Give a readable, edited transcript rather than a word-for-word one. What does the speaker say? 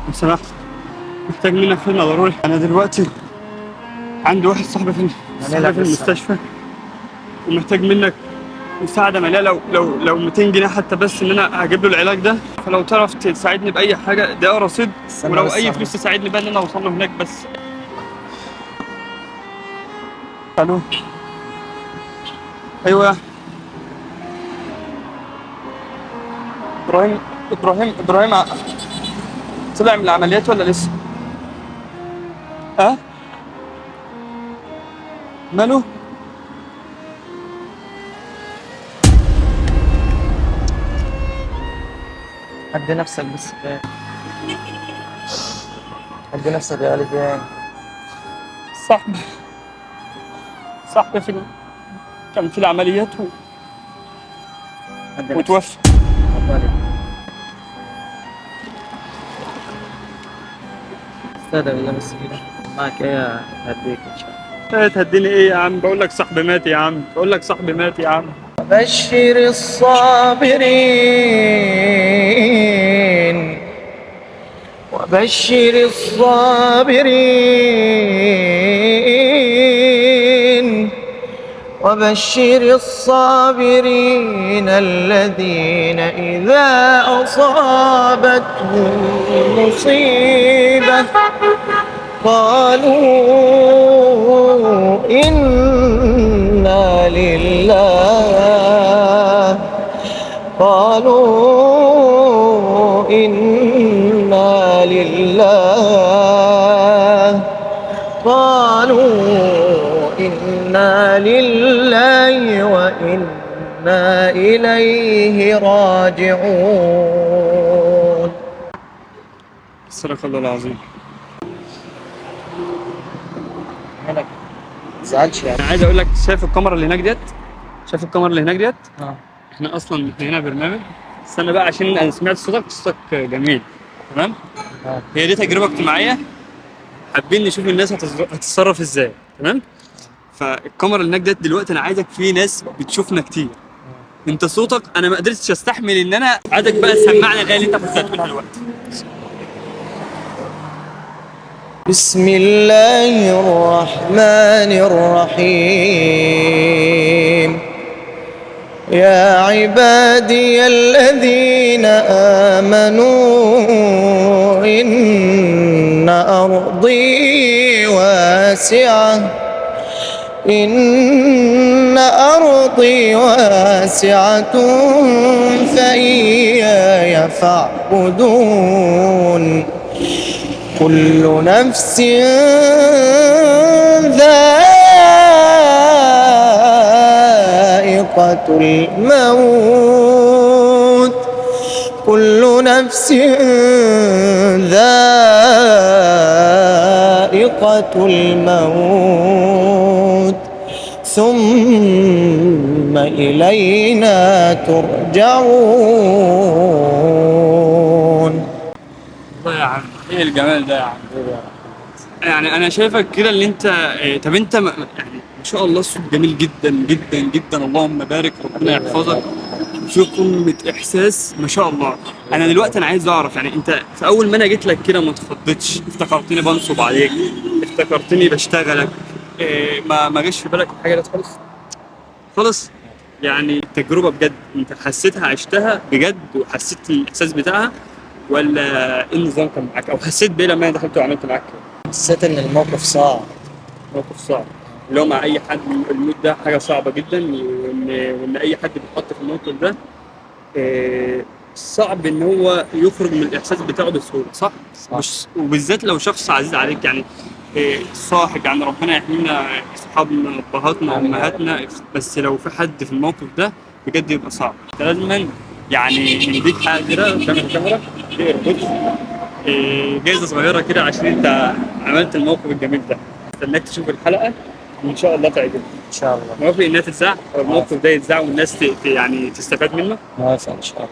لو سمحت، محتاج منك خدمة ضروري. أنا دلوقتي عندي واحد صاحبي في المستشفى، ومحتاج منك مساعدة مالية. لو 200 جنيه حتى، بس إن أنا هجيب له العلاج ده. فلو تعرف تساعدني بأي حاجة، ده رصيد. استنى ولو بس أي أعمل. فلوس تساعدني بقى إن أنا أوصل له هناك بس. ألو. أيوه. إبراهيم طلع من العمليات ولا لسه؟ أه؟ ماله؟ هدي نفسك بس كفاية. هدي نفسك يا قلبي يعني. صاحبي صاحبي كان في العمليات هدي نفسك. وتوفى. عطاري. استهدى بالله بس كده. معك ايه هديك ان شاء الله. إيه تهديني ايه يا عم؟ بقول لك صاحبي مات يا عم، بقول لك صاحبي مات يا عم. بشر الصابرين وبشر الصابرين وبشر الصابرين الذين إذا أصابتهم مصيبة قالوا إنا لله قالوا إنا لله قالوا إنا لله وإنا إليه راجعون. صدق الله العظيم. مالك؟ متزعلش يعني. انا عايز اقول لك، شايف الكاميرا اللي هناك ديت؟ شايف الكاميرا اللي هناك ديت؟ اه. احنا اصلا هنا برنامج. استنى بقى، عشان انا سمعت صوتك جميل. تمام. اه. هي دي تجربه اجتماعيه، حابين نشوف الناس هتتصرف ازاي. تمام. فالكاميرا اللي هناك ديت دلوقتي، انا عايزك، في ناس بتشوفنا كتير. انت صوتك انا ما قدرتش استحمل ان انا عايزك بقى تسمعنا الايه اللي انت كنت هتقولها دلوقتي. بسم الله الرحمن الرحيم. يا عبادي الذين آمنوا إن أرضي واسعة فإياي فاعبدون. كل نفس ذائقة الموت كل نفس ذائقة الموت ثم إلينا ترجعون. الله يا عم، ايه الجمال ده يا عم؟ يعني انا شايفك كده اللي انت طب انت يعني ما شاء الله الصوت جميل جدا جدا جدا، اللهم بارك، ربنا يحفظك. في قمة احساس ما شاء الله. انا دلوقتي عايز اعرف، يعني انت في اول ما انا جيت لك كده ما اتخضتش؟ افتكرتني بنصب عليك؟ افتكرتني بشتغلك؟ ما جاش في بالك الحاجه دي خالص خالص؟ يعني التجربه بجد انت حسيتها، عشتها بجد، وحسيت الاحساس بتاعها؟ ولا ايه النظام كان معاك، او حسيت بايه لما انا دخلت وعملت معاك كده؟ حسيت إن الموقف صعب. موقف صعب، اللي هو مع اي حد الموت ده حاجه صعبه جدا، وان اي حد بيتحط في الموقف ده صعب ان هو يخرج من الاحساس بتاعه بسهوله، صح؟ صح. مش وبالذات لو شخص عزيز عليك، يعني صاحب، يعني ربنا يحمينا اصحابنا، ابهاتنا، آمين يا رب. امهاتنا. بس لو في حد في الموقف ده بجد يبقى صعب. انت لازما يعني نديك حاجه كده قدام الكاميرا، دي ايربودز، جايزه صغيره كده عشان انت عملت الموقف الجميل ده. استناك تشوف الحلقه وان شاء الله تعجبك. إن شاء الله. موافق انها تتذاع، او الموقف ده يتذاع والناس يعني تستفاد منه؟ موافق إن شاء الله.